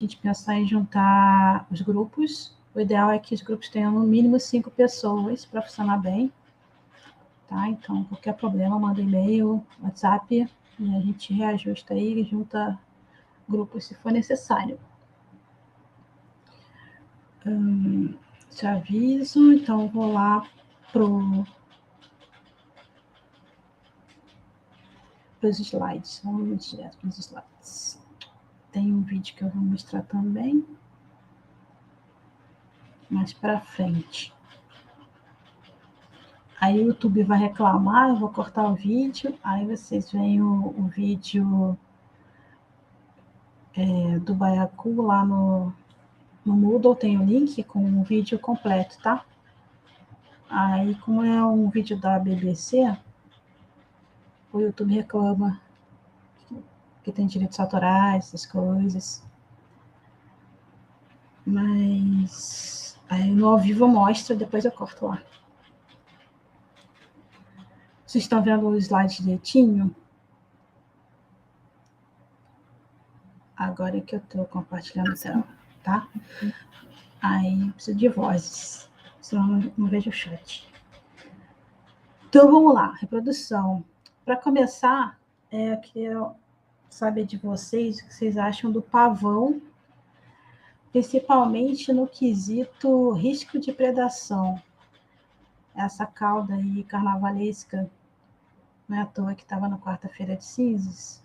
gente pensar em juntar os grupos. O ideal é que os grupos tenham no mínimo 5 pessoas para funcionar bem. Tá? Então, qualquer problema, manda e-mail, WhatsApp, e a gente reajusta aí e junta grupos se for necessário. Te aviso, então vou lá para os slides. Vamos direto para os slides. Tem um vídeo que eu vou mostrar também, mais para frente. Aí o YouTube vai reclamar, eu vou cortar o vídeo, aí vocês veem o vídeo do Baiacu lá no Moodle, tem o link com o vídeo completo, tá? Aí, como é um vídeo da BBC, o YouTube reclama que tem direitos autorais, essas coisas. Mas aí no ao vivo mostra, depois eu corto lá. Vocês estão vendo o slide direitinho? Agora que eu estou compartilhando a tela, tá? Aí preciso de vozes, senão não vejo o chat. Então vamos lá, reprodução. Para começar, eu queria saber de vocês o que vocês acham do pavão, principalmente no quesito risco de predação. Essa cauda aí carnavalesca, não é à toa que estava na quarta-feira de cinzas.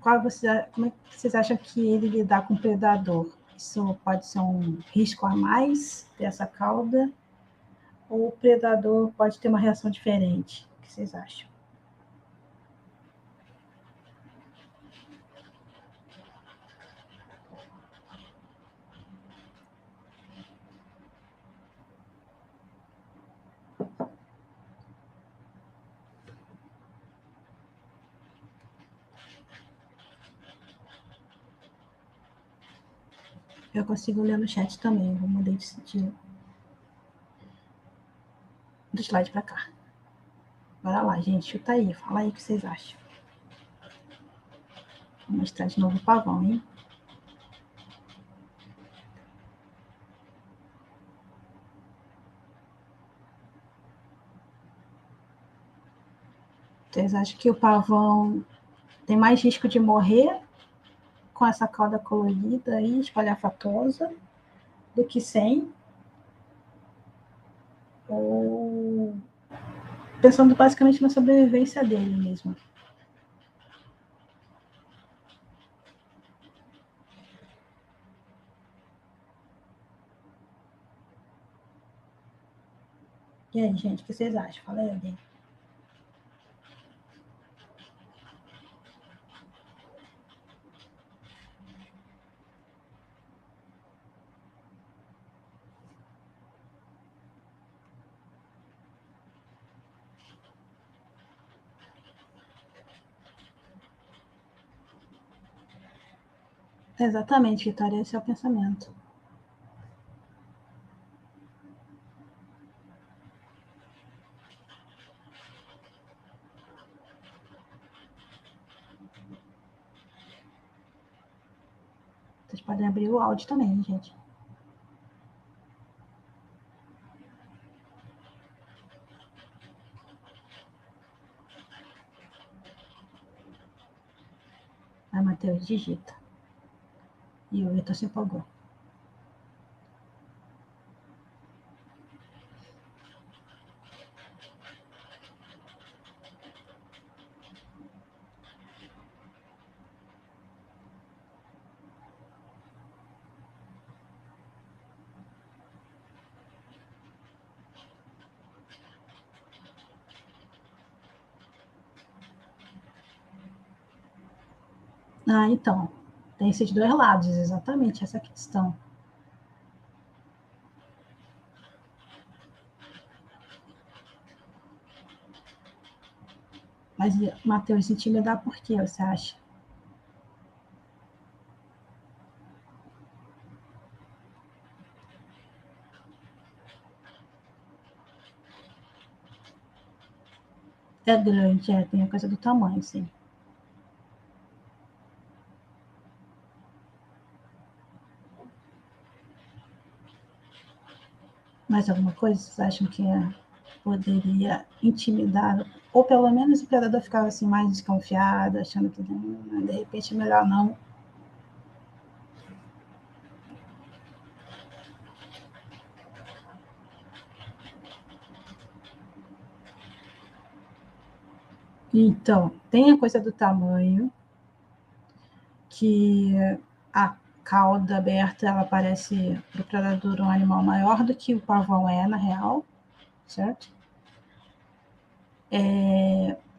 Como é que vocês acham que ele lidar com o predador? Isso pode ser um risco a mais dessa cauda? Ou o predador pode ter uma reação diferente? O que vocês acham? Eu consigo ler no chat também, vou mudar do slide para cá. Bora lá, gente, chuta aí, fala aí o que vocês acham. Vou mostrar de novo o pavão, hein? Vocês acham que o pavão tem mais risco de morrer com essa cauda colorida e espalhafatosa do que sem? Ou pensando basicamente na sobrevivência dele mesmo? E aí, gente, o que vocês acham? Fala aí alguém. Exatamente, Vitória, esse é o pensamento. Vocês podem abrir o áudio também, gente. Aí, Matheus, digita. E o Vitor se empolgou. Ah, então. Tem esses dois lados, exatamente essa questão. Mas, Matheus, intimidar por quê, você acha? É grande, tem a coisa do tamanho, sim. Mais alguma coisa vocês acham que poderia intimidar? Ou pelo menos o predador ficava assim mais desconfiado, achando que de repente é melhor não. Então, tem a coisa do tamanho, que a cauda aberta, ela parece para o predador um animal maior do que o pavão é, na real, certo?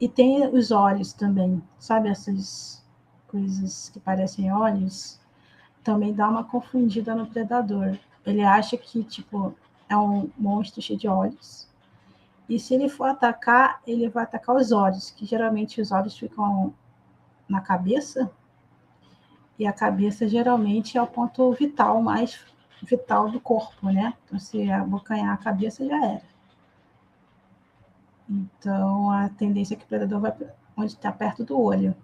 E tem os olhos também, sabe? Essas coisas que parecem olhos, também dá uma confundida no predador. Ele acha que, tipo, é um monstro cheio de olhos. E se ele for atacar, ele vai atacar os olhos, que geralmente os olhos ficam na cabeça, e a cabeça geralmente é o ponto vital, mais vital do corpo, né? Então, se abocanhar a cabeça, já era. Então, a tendência é que o predador vai onde está perto do olho.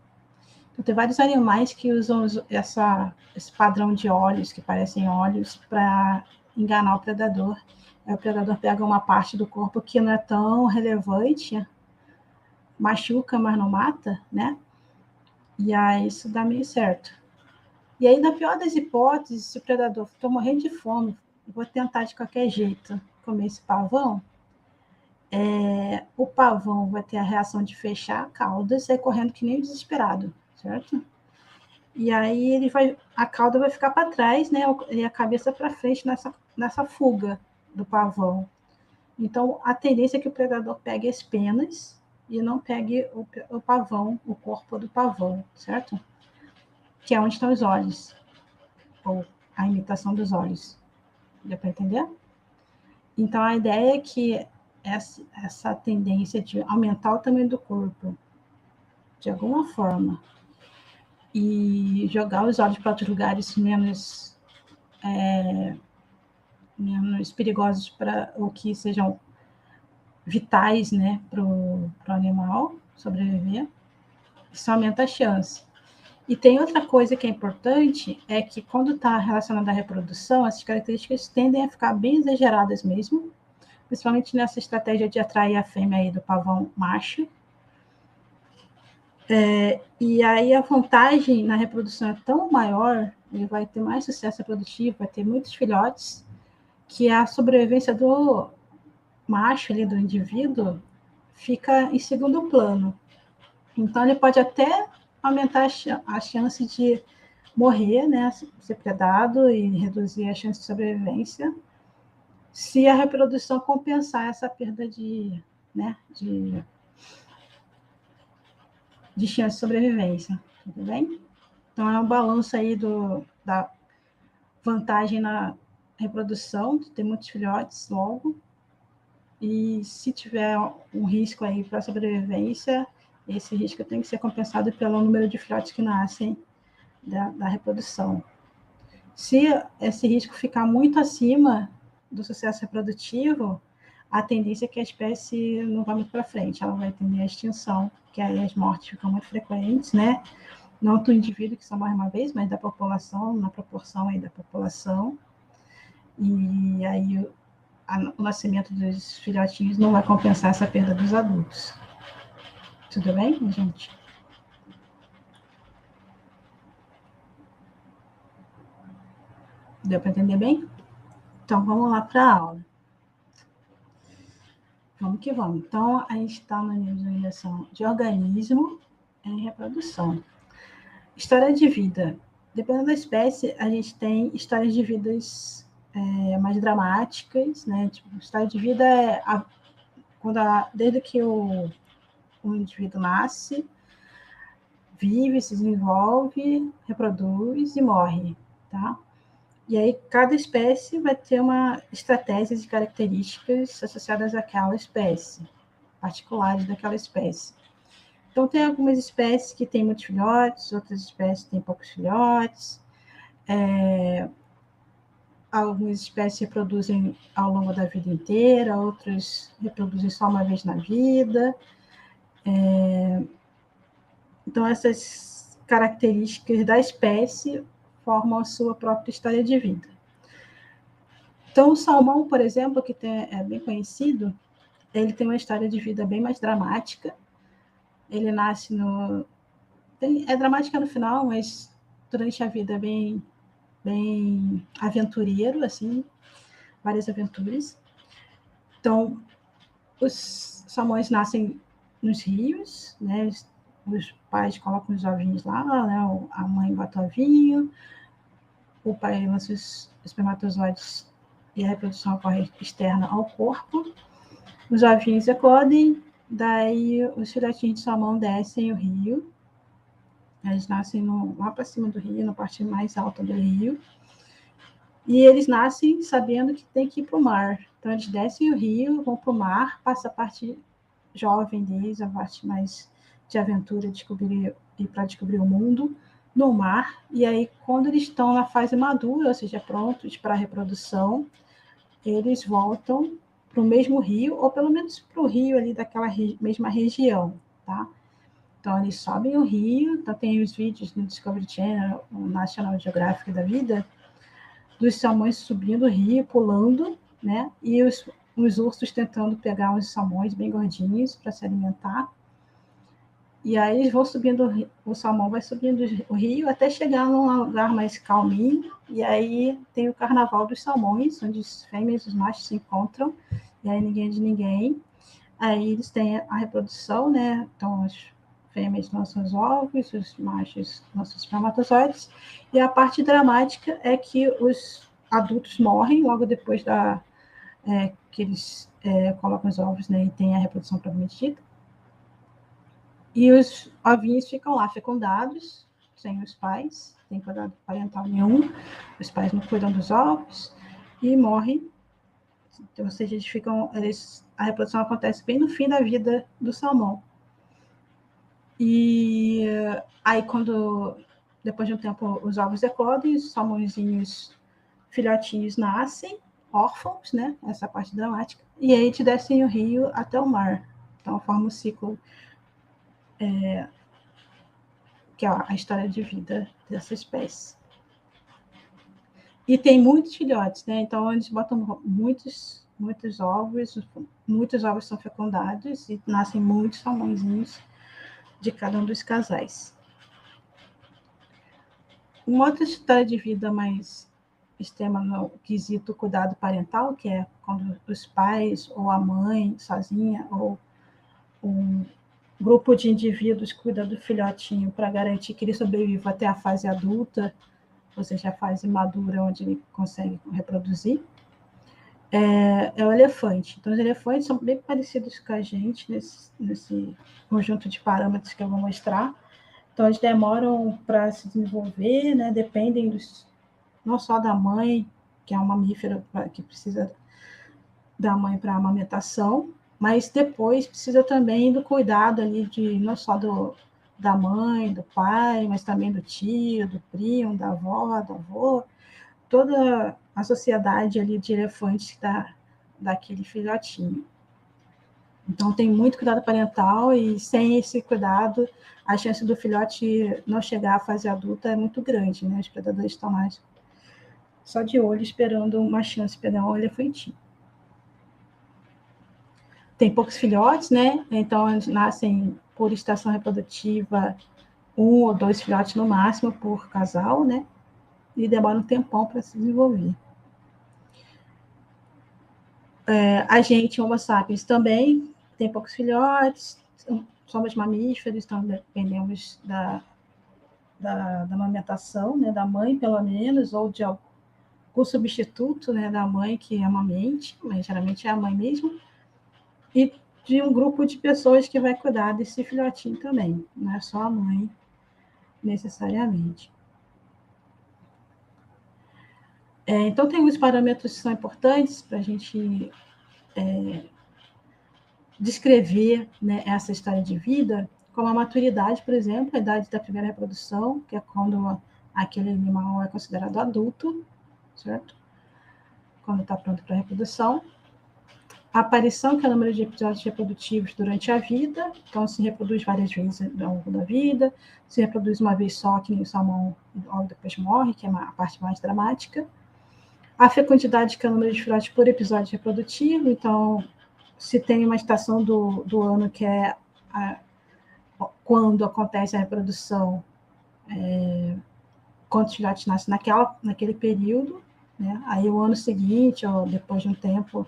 Então, tem vários animais que usam esse padrão de olhos, que parecem olhos, para enganar o predador. Aí o predador pega uma parte do corpo que não é tão relevante, machuca, mas não mata, né? E aí isso dá meio certo. E aí, na pior das hipóteses, se o predador estou morrendo de fome, vou tentar de qualquer jeito comer esse pavão, o pavão vai ter a reação de fechar a cauda e sair correndo que nem desesperado, certo? E aí a cauda vai ficar para trás, né? E a cabeça para frente nessa fuga do pavão. Então, a tendência é que o predador pegue as penas e não pegue o pavão, o corpo do pavão, certo? Que é onde estão os olhos, ou a imitação dos olhos. Deu para entender? Então, a ideia é que essa tendência de aumentar o tamanho do corpo, de alguma forma, e jogar os olhos para outros lugares menos perigosos ou que sejam vitais, né, para o animal sobreviver, isso aumenta a chance. E tem outra coisa que é importante, é que quando está relacionado à reprodução, essas características tendem a ficar bem exageradas mesmo, principalmente nessa estratégia de atrair a fêmea aí do pavão macho. E aí a vantagem na reprodução é tão maior, ele vai ter mais sucesso reprodutivo, vai ter muitos filhotes, que a sobrevivência do macho ali, do indivíduo, fica em segundo plano. Então, ele pode até aumentar a chance de morrer, né, ser predado e reduzir a chance de sobrevivência, se a reprodução compensar essa perda né, de chance de sobrevivência, tudo bem? Então, é um balanço aí da vantagem na reprodução, de ter muitos filhotes logo, e se tiver um risco aí para a sobrevivência, esse risco tem que ser compensado pelo número de filhotes que nascem da reprodução. Se esse risco ficar muito acima do sucesso reprodutivo, a tendência é que a espécie não vá muito para frente, ela vai tender à extinção, que aí as mortes ficam muito frequentes, né? Não do indivíduo que só morre uma vez, mas da população, na proporção aí da população. E aí o nascimento dos filhotinhos não vai compensar essa perda dos adultos. Tudo bem, gente? Deu para entender bem? Então, vamos lá para a aula. Vamos que vamos. Então, a gente está na direção de organismo em reprodução. História de vida. Dependendo da espécie, a gente tem histórias de vidas mais dramáticas, né? Tipo, história de vida é desde que o indivíduo nasce, vive, se desenvolve, reproduz e morre, tá? E aí, cada espécie vai ter uma estratégia e características associadas àquela espécie, particulares daquela espécie. Então, tem algumas espécies que têm muitos filhotes, outras espécies têm poucos filhotes. Algumas espécies reproduzem ao longo da vida inteira, outras reproduzem só uma vez na vida. Então, essas características da espécie formam a sua própria história de vida. Então, o salmão, por exemplo, que é bem conhecido, ele tem uma história de vida bem mais dramática. Ele nasce no... é dramática no final, mas durante a vida é bem aventureiro, assim, várias aventuras. Então, os salmões nascem nos rios, né? Os pais colocam os ovinhos lá, né? A mãe bota o ovinho, o pai lança os espermatozoides e a reprodução ocorre externa ao corpo. Os ovinhos eclodem, daí os filhotinhos de salmão descem o rio. Eles nascem lá para cima do rio, na parte mais alta do rio. E eles nascem sabendo que tem que ir para o mar. Então, eles descem o rio, vão para o mar, passa a parte jovem deles, a parte mais de aventura, ir para descobrir o mundo no mar. E aí, quando eles estão na fase madura, ou seja, prontos para a reprodução, eles voltam para o mesmo rio, ou pelo menos para o rio ali daquela mesma região, tá? Então, eles sobem o rio, então tem os vídeos no Discovery Channel, no National Geographic da vida, dos salmões subindo o rio, pulando, né? E os ursos tentando pegar uns salmões bem gordinhos para se alimentar. E aí eles vão subindo, o salmão vai subindo o rio até chegar num lugar mais calminho. E aí tem o carnaval dos salmões, onde os fêmeas e os machos se encontram. E aí ninguém é de ninguém. Aí eles têm a reprodução, né? Então as fêmeas lançam os ovos, os machos lançam os espermatozoides. E a parte dramática é que os adultos morrem logo depois que eles colocam os ovos, né, e tem a reprodução propriamente dita. E os ovinhos ficam lá fecundados, sem os pais, sem cuidado parental nenhum. Os pais não cuidam dos ovos e morrem. Ou seja, a reprodução acontece bem no fim da vida do salmão. E aí, depois de um tempo, os ovos eclodem, os salmõezinhos filhotinhos nascem, órfãos, né? Essa parte dramática. E aí te descem o rio até o mar. Então, forma o ciclo, que é a história de vida dessa espécie. E tem muitos filhotes, né? Então, eles botam muitos ovos são fecundados e nascem muitos salmõezinhos de cada um dos casais. Uma outra história de vida mais extrema no quesito cuidado parental, que é quando os pais ou a mãe sozinha ou um grupo de indivíduos cuida do filhotinho para garantir que ele sobreviva até a fase adulta, ou seja, a fase madura onde ele consegue reproduzir, é o elefante. Então, os elefantes são bem parecidos com a gente nesse conjunto de parâmetros que eu vou mostrar. Então, eles demoram para se desenvolver, né? Dependem não só da mãe, que é um mamífero que precisa da mãe para amamentação, mas depois precisa também do cuidado ali não só da mãe, do pai, mas também do tio, do primo, da avó, do avô, toda a sociedade ali de elefantes daquele filhotinho. Então, tem muito cuidado parental e sem esse cuidado, a chance do filhote não chegar à fase adulta é muito grande, né? Os predadores estão mais só de olho esperando uma chance de pegar um elefantinho. Tem poucos filhotes, né? Então, eles nascem por estação reprodutiva, 1 ou 2 filhotes no máximo por casal, né? E demora um tempão para se desenvolver. A gente, Homo sapiens, também tem poucos filhotes, somos mamíferos, então dependemos da amamentação, né, da mãe, pelo menos, ou de algum substituto, né, da mãe que amamente, mas geralmente é a mãe mesmo, e de um grupo de pessoas que vai cuidar desse filhotinho também, não é só a mãe, necessariamente. Então, tem alguns parâmetros que são importantes para a gente descrever, né, essa história de vida, como a maturidade, por exemplo, a idade da primeira reprodução, que é quando aquele animal é considerado adulto, certo? Quando está pronto para a reprodução. A aparição, que é o número de episódios reprodutivos durante a vida, então se reproduz várias vezes ao longo da vida, se reproduz uma vez só, que nem o salmão logo depois morre, que é a parte mais dramática. A fecundidade, que é o número de filhotes por episódio reprodutivo. Então, se tem uma estação do ano que é quando acontece a reprodução, quantos filhotes nascem naquele período, né? Aí o ano seguinte, ou depois de um tempo,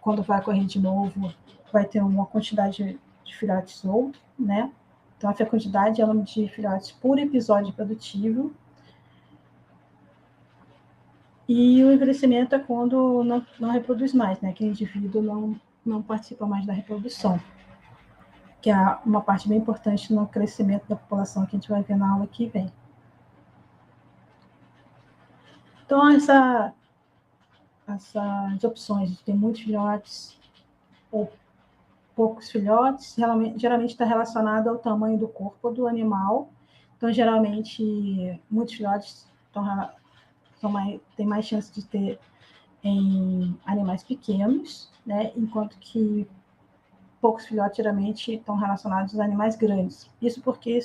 quando vai ocorrer de novo, vai ter uma quantidade de filhotes outro, né? Então, a fecundidade é o número de filhotes por episódio reprodutivo. E o envelhecimento é quando não reproduz mais, né? Que o indivíduo não participa mais da reprodução, que é uma parte bem importante no crescimento da população, que a gente vai ver na aula que vem. Então, essas opções de ter muitos filhotes ou poucos filhotes, geralmente está relacionado ao tamanho do corpo do animal. Então, geralmente, muitos filhotes têm mais chance de ter em animais pequenos, né? Enquanto que poucos filhotes geralmente estão relacionados aos animais grandes. Isso porque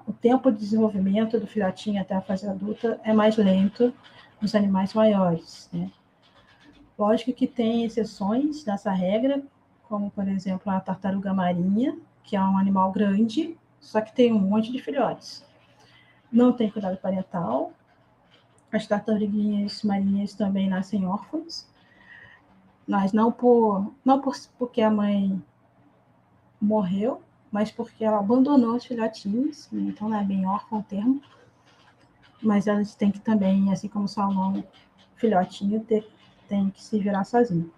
o tempo de desenvolvimento do filhotinho até a fase adulta é mais lento nos animais maiores, né? Lógico que tem exceções nessa regra, como, por exemplo, a tartaruga marinha, que é um animal grande, só que tem um monte de filhotes. Não tem cuidado parental. As tartaruguinhas marinhas também nascem órfãs, mas não porque a mãe morreu, mas porque ela abandonou os filhotinhos, né? Então não é bem órfã o termo, mas elas têm que também, assim como o salmão, filhotinho, tem que se virar sozinho.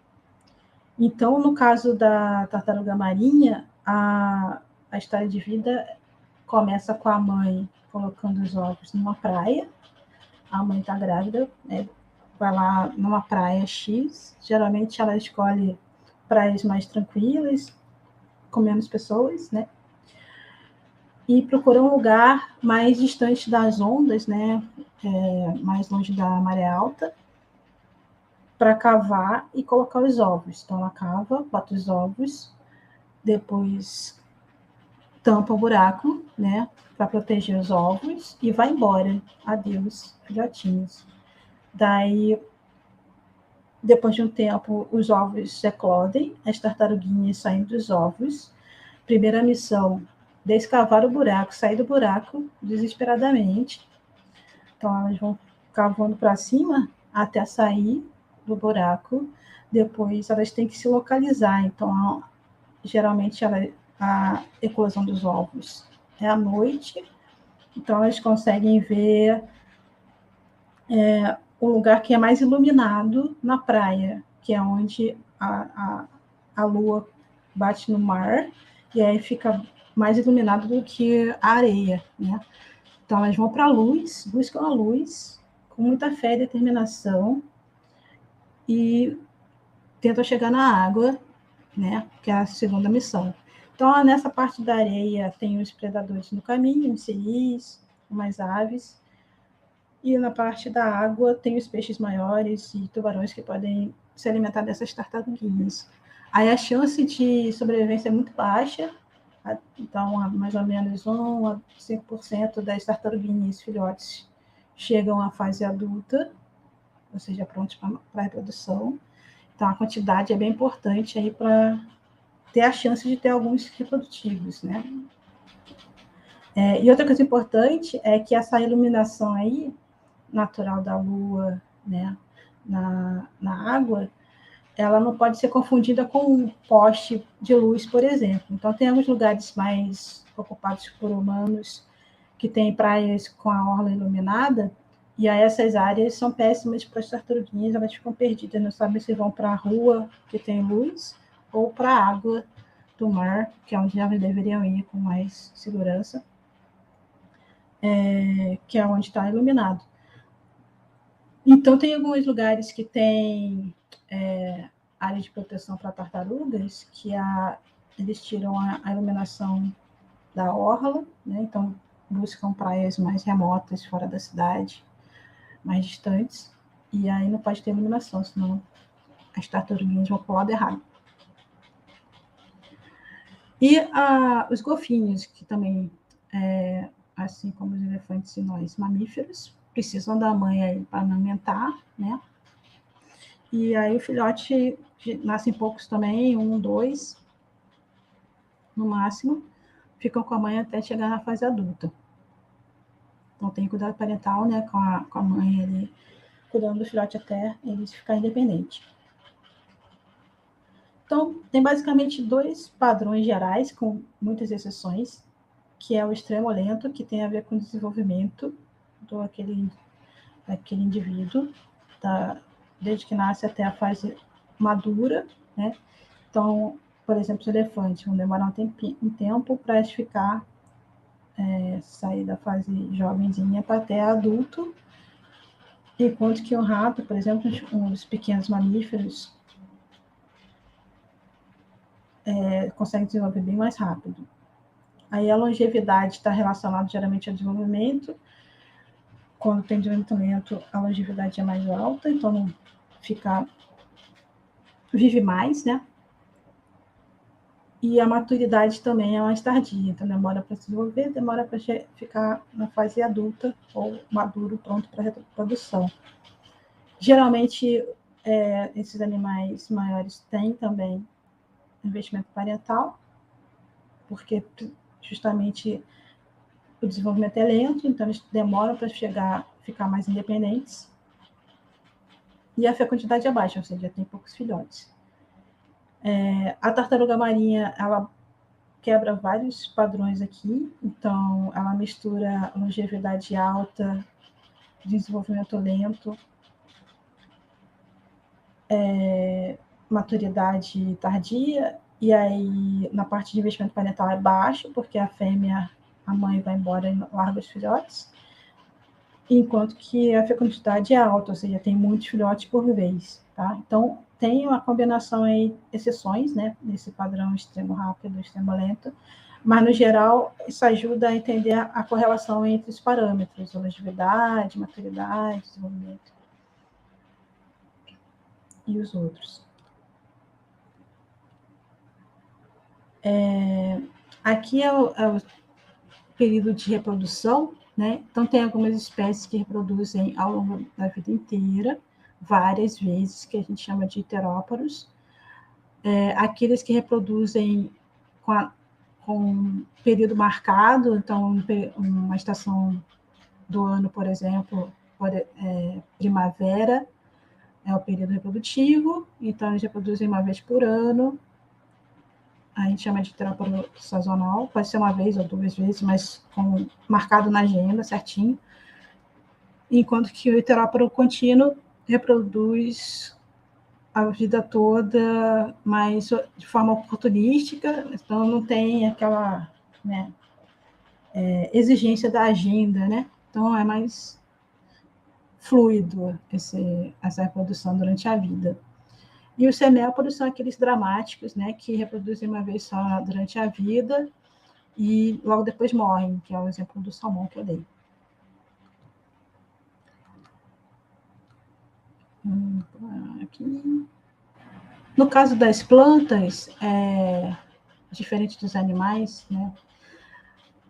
Então, no caso da tartaruga marinha, a história de vida começa com a mãe colocando os ovos numa praia. A mãe está grávida, né? Vai lá numa praia X. Geralmente ela escolhe praias mais tranquilas, com menos pessoas, né? E procura um lugar mais distante das ondas, né? Mais longe da maré alta, para cavar e colocar os ovos. Então ela cava, bota os ovos, depois tampa o buraco, né, para proteger os ovos e vai embora. Adeus, filhotinhos. Daí, depois de um tempo, os ovos eclodem, as tartaruguinhas saem dos ovos. Primeira missão, descavar o buraco, sair do buraco desesperadamente. Então, elas vão cavando para cima até sair do buraco. Depois, elas têm que se localizar. Então, geralmente, a eclosão dos ovos é à noite. Então, elas conseguem ver o lugar que é mais iluminado na praia, que é onde a lua bate no mar, e aí fica mais iluminado do que a areia, né? Então, elas vão para a luz, buscam a luz, com muita fé e determinação, e tentam chegar na água, né? Que é a segunda missão. Então, nessa parte da areia, tem os predadores no caminho, os ciris, umas aves, e na parte da água tem os peixes maiores e tubarões que podem se alimentar dessas tartaruguinhas. Aí a chance de sobrevivência é muito baixa, então mais ou menos 1 a 5% das tartaruguinhas filhotes chegam à fase adulta, ou seja, prontos para a reprodução. Então a quantidade é bem importante aí para ter a chance de ter alguns reprodutivos, né? E outra coisa importante é que essa iluminação aí natural da lua, né, na água, ela não pode ser confundida com um poste de luz, por exemplo. Então, tem alguns lugares mais ocupados por humanos que têm praias com a orla iluminada, e aí essas áreas são péssimas para as tartaruguinhas, elas ficam perdidas, não sabem se vão para a rua que tem luz ou para a água do mar, que é onde elas deveriam ir com mais segurança, que é onde está iluminado. Então, tem alguns lugares que tem área de proteção para tartarugas, que eles tiram a iluminação da orla, né? Então, buscam praias mais remotas, fora da cidade, mais distantes, e aí não pode ter iluminação, senão as tartaruguinhas vão para o lado errado. E os golfinhos, que também, assim como os elefantes e nós, mamíferos, precisam da mãe aí para amamentar, né? E aí o filhote nascem poucos também, 1, 2, no máximo, ficam com a mãe até chegar na fase adulta. Então tem cuidado parental, né, com a mãe ali, cuidando do filhote até ele ficar independente. Então, tem basicamente 2 padrões gerais, com muitas exceções, que é o extremo lento, que tem a ver com o desenvolvimento daquele indivíduo, desde que nasce até a fase madura, né? Então, por exemplo, os elefantes vão demorar um tempo para ficar, sair da fase jovenzinha para até adulto, enquanto que o rato, por exemplo, os pequenos mamíferos, conseguem desenvolver bem mais rápido. Aí a longevidade está relacionada geralmente ao desenvolvimento. Quando tem desenvolvimento lento, a longevidade é mais alta, então não vive mais, né? E a maturidade também é mais tardia, então demora para se desenvolver, demora para ficar na fase adulta ou maduro, pronto para reprodução. Geralmente, esses animais maiores têm também investimento parental, porque justamente o desenvolvimento é lento, então eles demoram para ficar mais independentes. E a fecundidade é baixa, ou seja, tem poucos filhotes. A tartaruga marinha, ela quebra vários padrões aqui, então ela mistura longevidade alta, desenvolvimento lento, maturidade tardia, e aí na parte de investimento parental é baixo, porque a mãe vai embora e larga os filhotes, enquanto que a fecundidade é alta, ou seja, tem muitos filhotes por vez, tá? Então, tem uma combinação aí, exceções, né, nesse padrão extremo rápido, extremo lento, mas, no geral, isso ajuda a entender a correlação entre os parâmetros, longevidade, maturidade, desenvolvimento e os outros. Aqui é o período de reprodução, né? Então, tem algumas espécies que reproduzem ao longo da vida inteira, várias vezes, que a gente chama de heteróporos. Aqueles que reproduzem com período marcado, então, uma estação do ano, por exemplo, primavera, é o período reprodutivo, então eles reproduzem uma vez por ano, a gente chama de heteróporo sazonal, pode ser uma vez ou 2 vezes, mas marcado na agenda certinho, enquanto que o heteróporo contínuo reproduz a vida toda, mas de forma oportunística, então não tem aquela, né, exigência da agenda, né? Então é mais fluido essa reprodução durante a vida. E os semépodos são aqueles dramáticos, né, que reproduzem uma vez só durante a vida e logo depois morrem, que é o exemplo do salmão que eu dei. Aqui. No caso das plantas, diferente dos animais, né,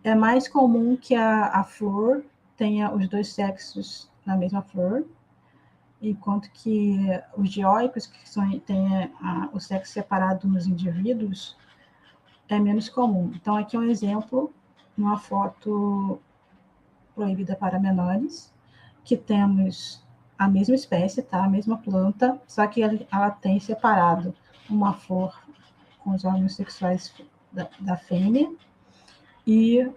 é mais comum que a flor tenha os 2 sexos na mesma flor, enquanto que os dioicos, que têm o sexo separado nos indivíduos, é menos comum. Então, aqui é um exemplo, uma foto proibida para menores, que temos a mesma espécie, tá? A mesma planta, só que ela tem separado uma flor com os órgãos sexuais da fêmea e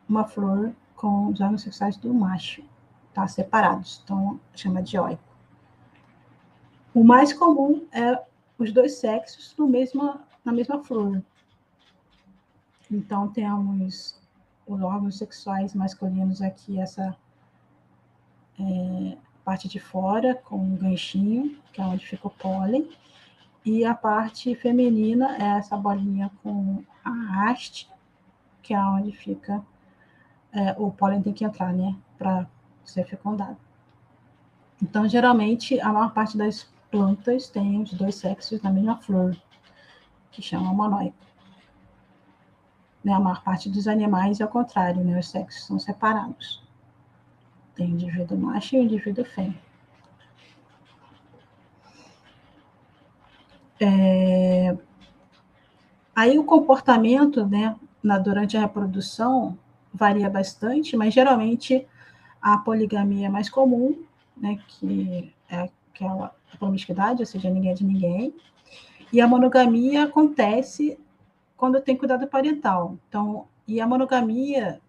uma flor com os órgãos sexuais do macho, tá? Separados, então chama de dioico. O mais comum é os 2 sexos na mesma flor. Então, temos os órgãos sexuais masculinos aqui, essa parte de fora, com um ganchinho, que é onde fica o pólen, e a parte feminina é essa bolinha com a haste, que é onde fica, o pólen tem que entrar, né, para ser fecundado. Então, geralmente, a maior parte das plantas tem os 2 sexos na mesma flor, que chama monóico. Né, a maior parte dos animais é o contrário, né, os sexos são separados. Tem o indivíduo macho e o indivíduo fêmea. Aí o comportamento, né, durante a reprodução varia bastante, mas geralmente a poligamia é mais comum, né, que é aquela promiscuidade, ou seja, ninguém é de ninguém. E a monogamia acontece quando tem cuidado parental. Então, e a monogamia,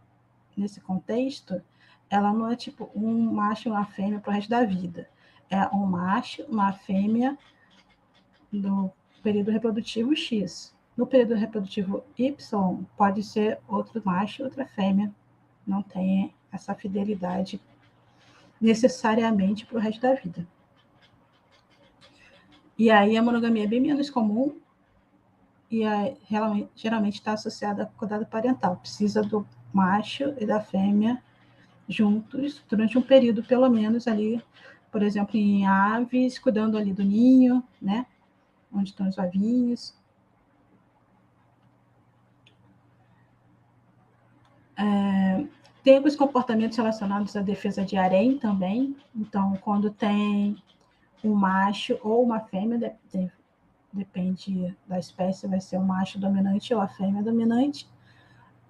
nesse contexto, ela não é tipo um macho e uma fêmea para o resto da vida. É um macho, uma fêmea no período reprodutivo X. No período reprodutivo Y, pode ser outro macho e outra fêmea. Não tem essa fidelidade necessariamente para o resto da vida. E aí a monogamia é bem menos comum e geralmente está associada a cuidado parental. Precisa do macho e da fêmea juntos durante um período, pelo menos ali, por exemplo, em aves, cuidando ali do ninho, né? Onde estão os ovinhos. Tem alguns comportamentos relacionados à defesa de harém também. Então, quando tem um macho ou uma fêmea, depende da espécie, vai ser o macho dominante ou a fêmea dominante.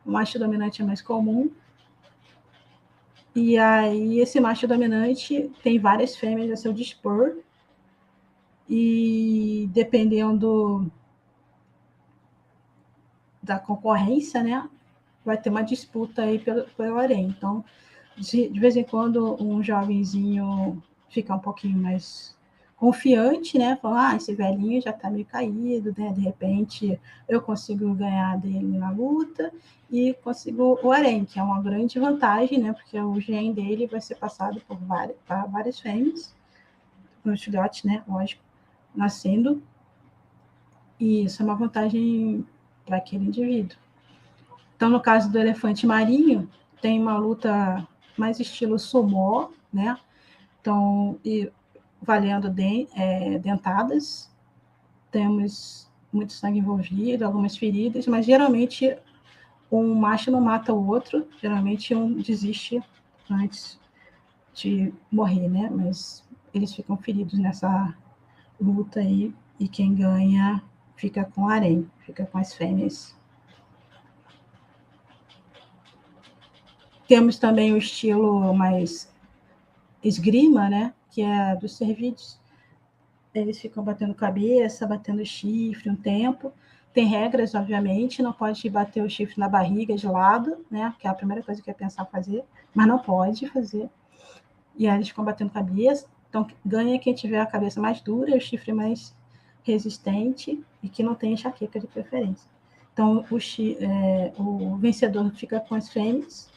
O macho dominante é mais comum. E aí, esse macho dominante tem várias fêmeas a seu dispor. E dependendo da concorrência, né, vai ter uma disputa aí pelo harém. Então, de vez em quando, um jovenzinho fica um pouquinho mais confiante, né? Fala, esse velhinho já tá meio caído, né? De repente eu consigo ganhar dele na luta e consigo o harém, que é uma grande vantagem, né? Porque o gene dele vai ser passado por várias fêmeas, os filhotes, né? Lógico, nascendo. E isso é uma vantagem para aquele indivíduo. Então, no caso do elefante marinho, tem uma luta mais estilo sumô, né? Então, valendo dentadas, temos muito sangue envolvido, algumas feridas, mas geralmente um macho não mata o outro, geralmente um desiste antes de morrer, né? Mas eles ficam feridos nessa luta aí, e quem ganha fica com o harém, fica com as fêmeas. Temos também o estilo mais esgrima, né? Que é dos cervídeos. Eles ficam batendo cabeça, batendo chifre um tempo. Tem regras, obviamente, não pode bater o chifre na barriga de lado, né? Que é a primeira coisa que eu ia pensar fazer, mas não pode fazer. E aí eles ficam batendo cabeça. Então, ganha quem tiver a cabeça mais dura, o chifre mais resistente e que não tem enxaqueca de preferência. Então, o vencedor fica com as fêmeas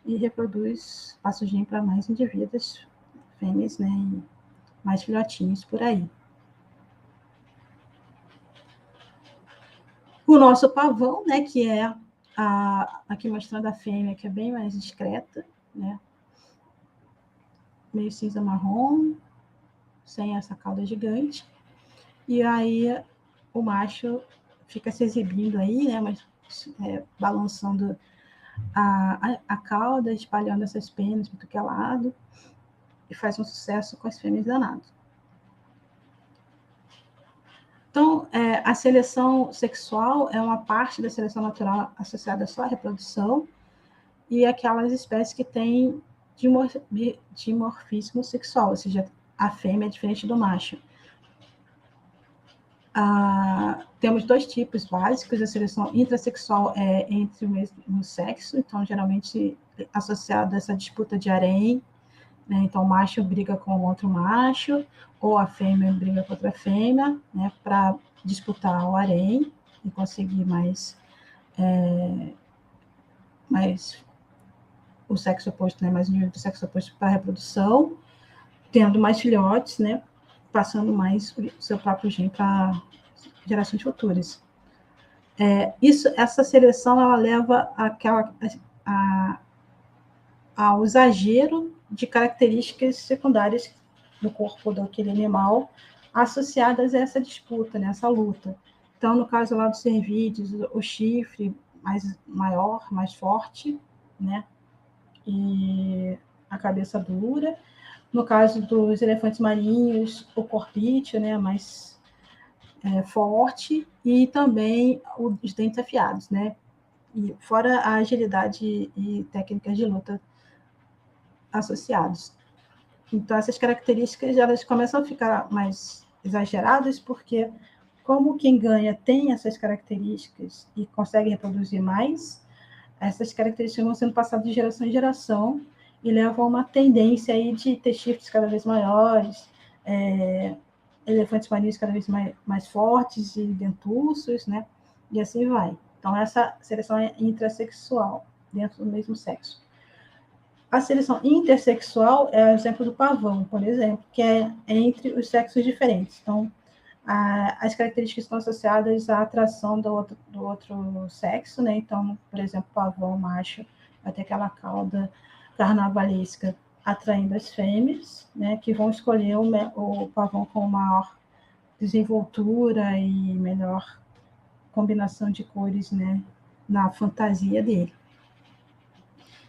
e reproduz, passa o gene para mais indivíduos, fêmeas, né, e mais filhotinhos por aí. O nosso pavão, né, que é aqui mostrando a fêmea, que é bem mais discreta, né, meio cinza marrom, sem essa cauda gigante, e aí o macho fica se exibindo aí, né, mas balançando a cauda, espalhando essas penas para que é lado, e faz um sucesso com as fêmeas danado. Então, a seleção sexual é uma parte da seleção natural associada só à reprodução e aquelas espécies que têm dimorfismo sexual, ou seja, a fêmea é diferente do macho. Temos dois tipos básicos, a seleção intrasexual é entre o mesmo sexo, então geralmente associada a essa disputa de harém, né? Então o macho briga com outro macho, ou a fêmea briga com outra fêmea, né? Para disputar o harém e conseguir mais o sexo oposto, né? Mais indivíduo do sexo oposto para a reprodução, tendo mais filhotes, né? Passando mais o seu próprio gene para gerações futuras. Essa seleção ela leva ao exagero de características secundárias do corpo daquele animal associadas a essa disputa, né, essa luta. Então, no caso lá dos cervídeos, o chifre maior, mais forte, né, e a cabeça dura. No caso dos elefantes marinhos, o corpício, né, mais forte, e também os dentes afiados, né? E fora a agilidade e técnicas de luta associados. Então, essas características elas começam a ficar mais exageradas, porque como quem ganha tem essas características e consegue reproduzir mais, essas características vão sendo passadas de geração em geração e levam a uma tendência aí de ter chifres cada vez maiores, elefantes marinhos cada vez mais fortes e dentuços, né? E assim vai. Então, essa seleção é intrasexual, dentro do mesmo sexo. A seleção intersexual é o exemplo do pavão, por exemplo, que é entre os sexos diferentes. Então, as características estão associadas à atração do outro sexo, né? Então, por exemplo, o pavão macho vai ter aquela cauda carnavalesca atraindo as fêmeas, né? Que vão escolher o pavão com maior desenvoltura e melhor combinação de cores, né? Na fantasia dele.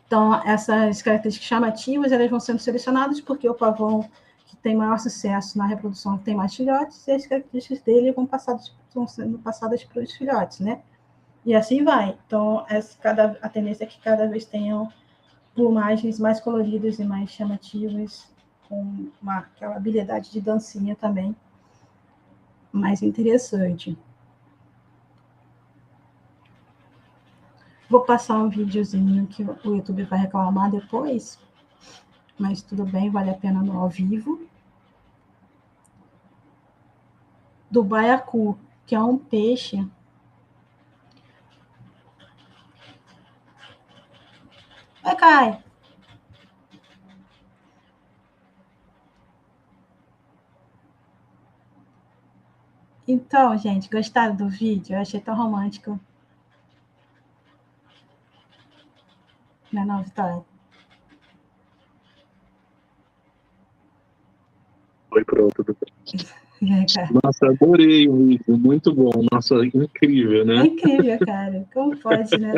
Então, essas características chamativas, elas vão sendo selecionadas porque o pavão que tem maior sucesso na reprodução tem mais filhotes, e as características dele vão sendo passadas para os filhotes, né? E assim vai. Então, a tendência é que cada vez tenham plumagens mais coloridas e mais chamativas, com aquela habilidade de dancinha também mais interessante. Vou passar um videozinho que o YouTube vai reclamar depois, mas tudo bem, vale a pena no ao vivo. Do baiacu, que é um peixe. Oi, Kai. Então, gente, gostaram do vídeo? Eu achei tão romântico. Não é não, Vitória? Foi pronto. E aí, cara? Nossa, adorei o vídeo, muito bom. Nossa, incrível, É né? incrível, cara. Como pode, né?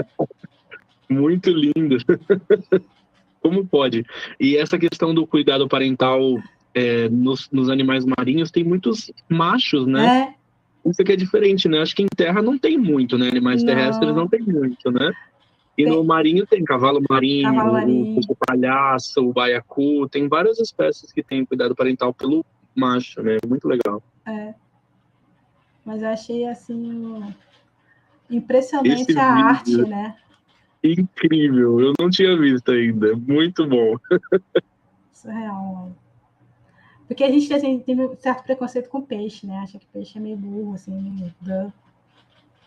Muito lindo. Como pode? E essa questão do cuidado parental nos animais marinhos, tem muitos machos, né? É, Isso aqui é diferente, né? Acho que em terra não tem muito, né? Animais terrestres não não. tem muito, né? E no Tem marinho tem cavalo marinho, cavalo o marinho. peixe palhaço, o baiacu, tem várias espécies que têm cuidado parental pelo macho, né? Muito legal. Mas eu achei, assim, Esse impressionante a arte, vídeo, né? incrível, eu não tinha visto ainda, muito bom. Surreal. Porque a gente assim, tem um certo preconceito com peixe, né? Acha que peixe é meio burro, assim, meio...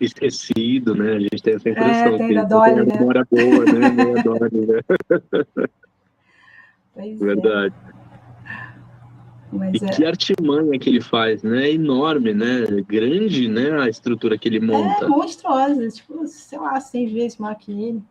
Esquecido, né? A gente tem essa impressão tem que da eles não têm a Dolly, né? memória boa, né? Meia Dolly, né? Pois é. Verdade. E Mas que artimanha que ele faz, né? É enorme, né? Grande, né? A estrutura que ele monta. monstruosa, tipo, sei lá, 100 vezes maior que ele.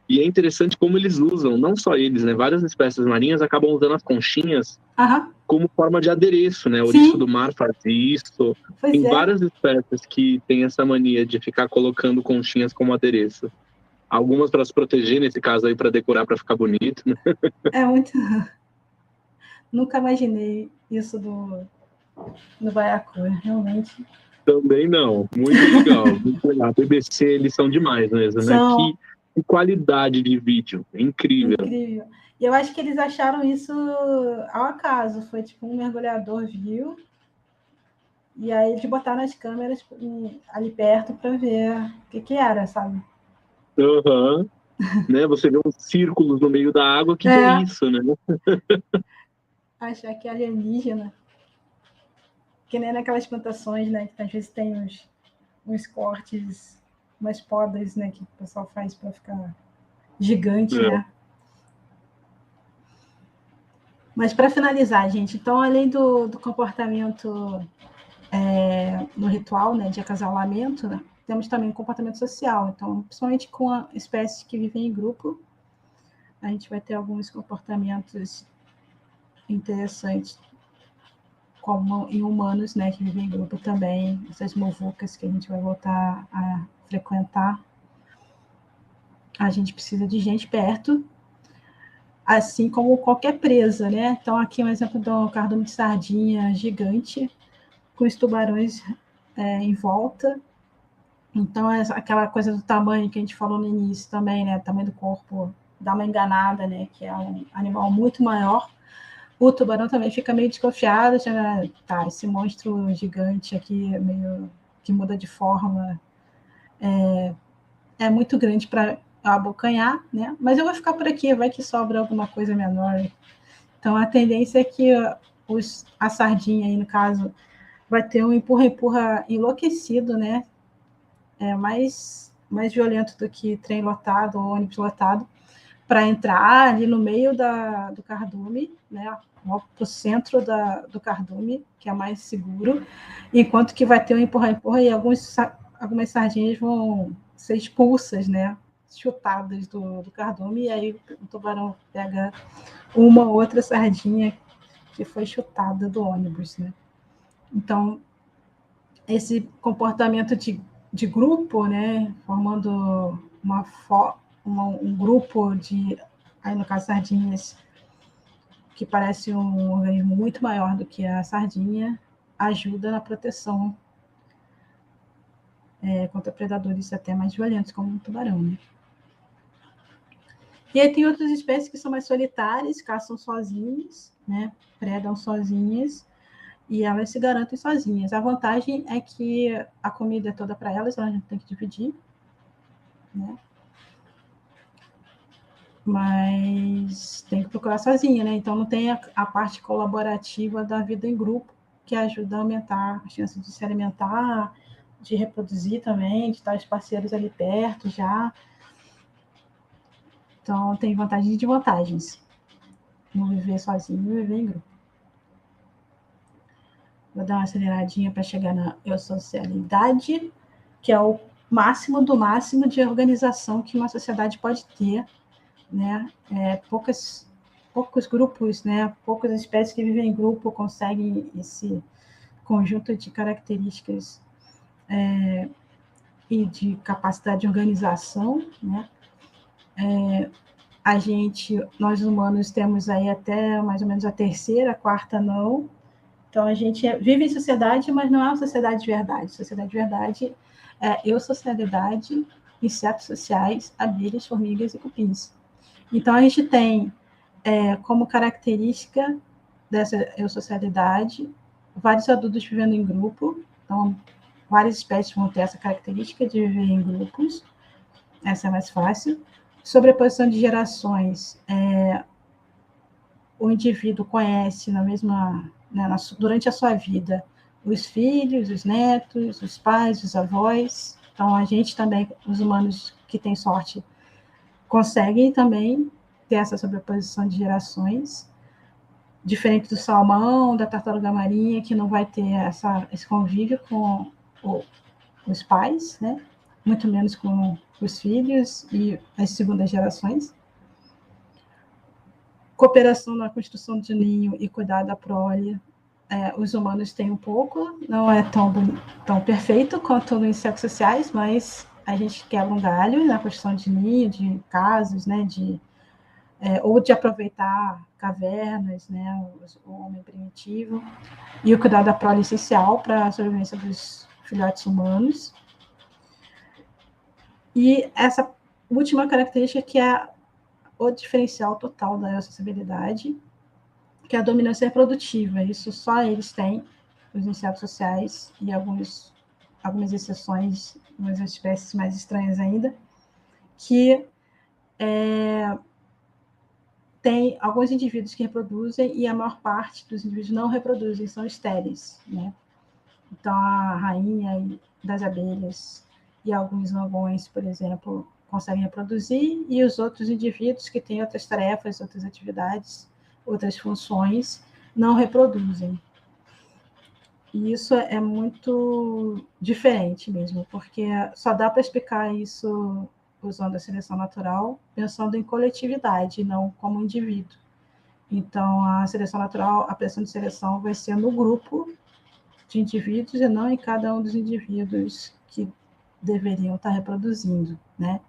E é interessante como eles usam, não só eles, né? Várias espécies marinhas acabam usando as conchinhas Aham, como forma de adereço, né? O ouriço sim, do mar faz isso. pois Tem é. várias espécies que têm essa mania de ficar colocando conchinhas como adereço. Algumas para se proteger, nesse caso aí para decorar, para ficar bonito, né? É muito. Nunca imaginei isso do baiacu, realmente. Também não. Muito legal, muito legal. A BBC, eles são demais mesmo, né? São Que qualidade de vídeo. É incrível. incrível. E eu acho que eles acharam isso ao acaso. Foi tipo um mergulhador viu. E aí eles botaram as câmeras ali perto para ver o que era, sabe? Uhum. Né? Você vê uns círculos no meio da água, o que é isso, né? Achar que é alienígena. Que nem naquelas plantações, né? Que às vezes tem uns cortes, umas podas, né? Que o pessoal faz para ficar gigante, É. né? Mas para finalizar, gente, então além do comportamento no ritual, né, de acasalamento, né, temos também o comportamento social. Então, principalmente com espécies que vivem em grupo, a gente vai ter alguns comportamentos interessantes, como em humanos, né, que vivem em grupo também, essas muvucas que a gente vai voltar a frequentar. A gente precisa de gente perto. assim como qualquer presa, né? Então, aqui um exemplo do cardume de sardinha gigante, com os tubarões em volta. Então, aquela coisa do tamanho que a gente falou no início também, né? O tamanho do corpo dá uma enganada, né? Que é um animal muito maior. O tubarão também fica meio desconfiado, já, tá, esse monstro gigante aqui, meio que muda de forma, é muito grande para abocanhar, né? Mas eu vou ficar por aqui, vai que sobra alguma coisa menor. Então, a tendência é que a sardinha, aí, no caso, vai ter um empurra-empurra enlouquecido, né? Mais violento do que trem lotado ou ônibus lotado, para entrar ali no meio do cardume, né? Para o centro do cardume, que é mais seguro, enquanto que vai ter um empurra-empurra e algumas sardinhas vão ser expulsas, né? Chutadas do cardume, e aí o tubarão pega uma ou outra sardinha que foi chutada do ônibus, né? Então, esse comportamento de grupo, né, formando um grupo de, aí no caso, sardinhas, que parece um organismo muito maior do que a sardinha, ajuda na proteção contra predadores até mais violentos, como o tubarão, né? E aí tem outras espécies que são mais solitárias, caçam sozinhas, né, predam sozinhas, e elas se garantem sozinhas. A vantagem é que a comida é toda para elas não tem que dividir, né? Mas tem que procurar sozinha, né? Então não tem a parte colaborativa da vida em grupo, que ajuda a aumentar a chance de se alimentar, de reproduzir também, de estar os parceiros ali perto já. Então tem vantagens e desvantagens. Não viver sozinho e viver em grupo. Vou dar uma aceleradinha para chegar na eusocialidade, que é o máximo do máximo de organização que uma sociedade pode ter, né? Poucos grupos, né? Poucas espécies que vivem em grupo conseguem esse conjunto de características e de capacidade de organização, né? Nós humanos temos aí até mais ou menos a terceira, a quarta não. Então, a gente vive em sociedade, mas não é uma sociedade de verdade. Sociedade de verdade é eusocialidade, insetos sociais, abelhas, formigas e cupins. Então, a gente tem como característica dessa eusocialidade vários adultos vivendo em grupo. Então, várias espécies vão ter essa característica de viver em grupos. Essa é mais fácil. Sobreposição de gerações. O indivíduo conhece durante a sua vida os filhos, os netos, os pais, os avós. Então, a gente também, os humanos que têm sorte, conseguem também ter essa sobreposição de gerações, diferente do salmão, da tartaruga marinha, que não vai ter esse convívio com os pais, né? Muito menos com os filhos e as segundas gerações. Cooperação na construção de ninho e cuidar da prole. Os humanos têm um pouco, não é tão perfeito quanto nos insetos sociais, mas a gente quebra um galho na construção de ninho, de casas, né, ou de aproveitar cavernas, né, o homem primitivo, e o cuidado da prole essencial para a sobrevivência dos filhotes humanos. E essa última característica, que é o diferencial total da acessibilidade, que é a dominância reprodutiva. Isso só eles têm, os insetos sociais e algumas exceções, umas espécies mais estranhas ainda, que tem alguns indivíduos que reproduzem e a maior parte dos indivíduos não reproduzem, são estéreis, né? Então, a rainha das abelhas e alguns lambões, por exemplo, conseguem reproduzir, e os outros indivíduos que têm outras tarefas, outras atividades, outras funções, não reproduzem. E isso é muito diferente mesmo, porque só dá para explicar isso usando a seleção natural, pensando em coletividade, não como indivíduo. Então, a seleção natural, a pressão de seleção vai ser no grupo de indivíduos e não em cada um dos indivíduos que deveriam estar reproduzindo, né?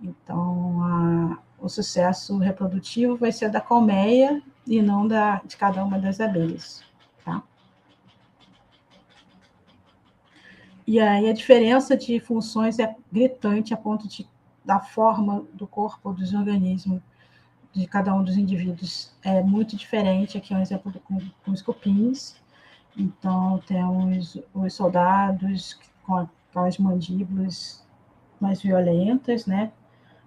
Então, o sucesso reprodutivo vai ser da colmeia e não de cada uma das abelhas, tá? E aí a diferença de funções é gritante a ponto da forma do corpo dos organismos de cada um dos indivíduos é muito diferente. Aqui é um exemplo com os cupins. Então, temos os soldados com aquelas mandíbulas mais violentas, né?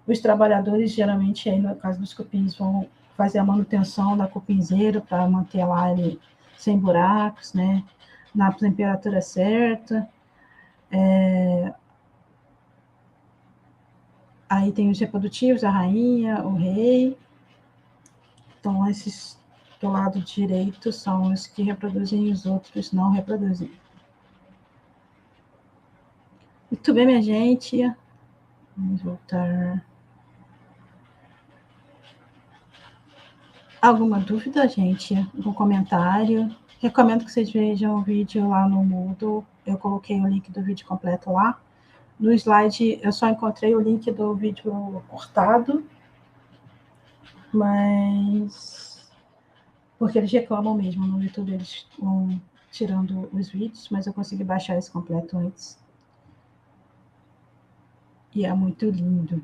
Os trabalhadores, geralmente, aí, no caso dos cupins, vão fazer a manutenção da cupinzeira para manter lá ele sem buracos, né? Na temperatura certa. Aí tem os reprodutivos, a rainha, o rei. Então, esses do lado direito são os que reproduzem e os outros não reproduzem. Muito bem, minha gente. Vamos voltar. Alguma dúvida, gente? Algum comentário? Recomendo que vocês vejam o vídeo lá no Moodle. Eu coloquei o link do vídeo completo lá. No slide, eu só encontrei o link do vídeo cortado, mas porque eles reclamam mesmo no YouTube, eles vão tirando os vídeos, mas eu consegui baixar esse completo antes. E é muito lindo.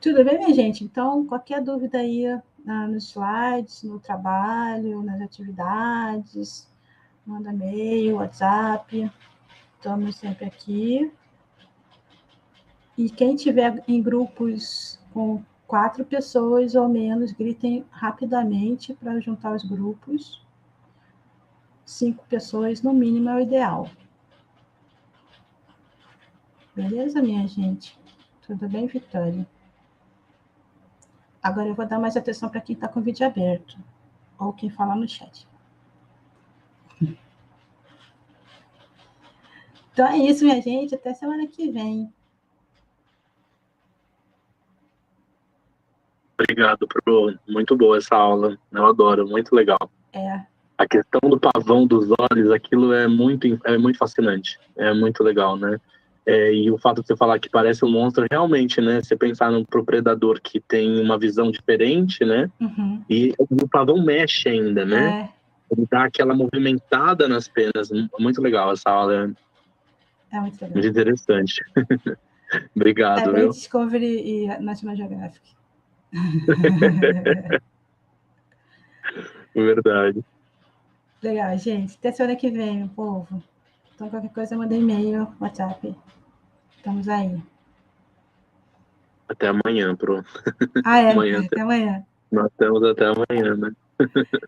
Tudo bem, minha gente? Então, qualquer dúvida aí nos slides, no trabalho, nas atividades, manda e-mail, WhatsApp. Estamos sempre aqui. E quem tiver em grupos com 4 pessoas ou menos, gritem rapidamente para juntar os grupos. 5 pessoas, no mínimo, é o ideal. Beleza, minha gente? Tudo bem, Vitória? Agora eu vou dar mais atenção para quem está com o vídeo aberto, ou quem fala no chat. Então é isso, minha gente. Até semana que vem. Obrigado, Pro. Muito boa essa aula. Eu adoro, muito legal. É. A questão do pavão dos olhos, aquilo é muito fascinante. É muito legal, né? E o fato de você falar que parece um monstro, realmente, né? Você pensar num predador que tem uma visão diferente, né? Uhum. E o pavão mexe ainda, né? É. Ele dá aquela movimentada nas penas. Muito legal essa aula. É muito legal. Muito interessante. Obrigado, bem viu? Discovery e National Geographic. Verdade. Legal, gente. Até semana que vem, meu povo. Então, qualquer coisa, manda e-mail, WhatsApp. Estamos aí. Até amanhã, Pro. Amanhã. Até amanhã. Nós estamos até amanhã, né?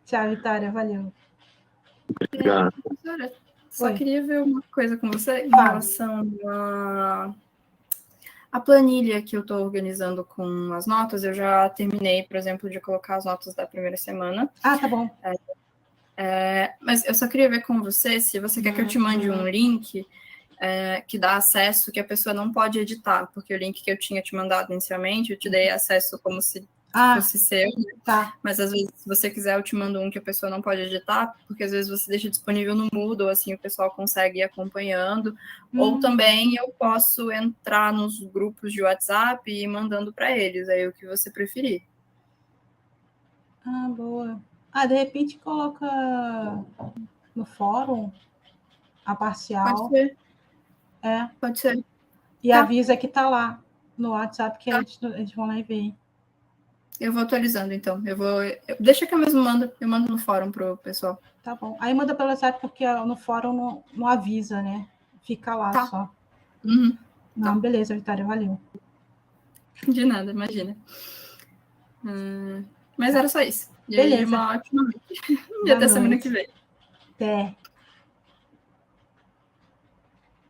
Tchau, Vitória. Valeu. Obrigado. Professora, só queria ver uma coisa com você em relação à planilha que eu estou organizando com as notas. Eu já terminei, por exemplo, de colocar as notas da primeira semana. Ah, tá bom. Mas eu só queria ver com você se você quer que eu te mande um link que dá acesso que a pessoa não pode editar, porque o link que eu tinha te mandado inicialmente, eu te dei acesso como se fosse seu, tá. Mas às vezes, se você quiser, eu te mando um que a pessoa não pode editar, porque às vezes você deixa disponível no Moodle, assim o pessoal consegue ir acompanhando, ou também eu posso entrar nos grupos de WhatsApp e ir mandando para eles, aí o que você preferir. Ah, boa. De repente coloca no fórum a parcial. Pode ser. Pode ser. E avisa que tá lá no WhatsApp, que eles vão lá e veem. Eu vou atualizando, então. Deixa que eu mesmo mando. Eu mando no fórum pro pessoal. Tá bom. Aí manda pelo WhatsApp, porque no fórum não avisa, né? Fica lá só. Uhum. Não, beleza, Vitória, valeu. De nada, imagina. Mas era só isso. E beleza. aí, uma ótima noite. E até semana que vem. Até.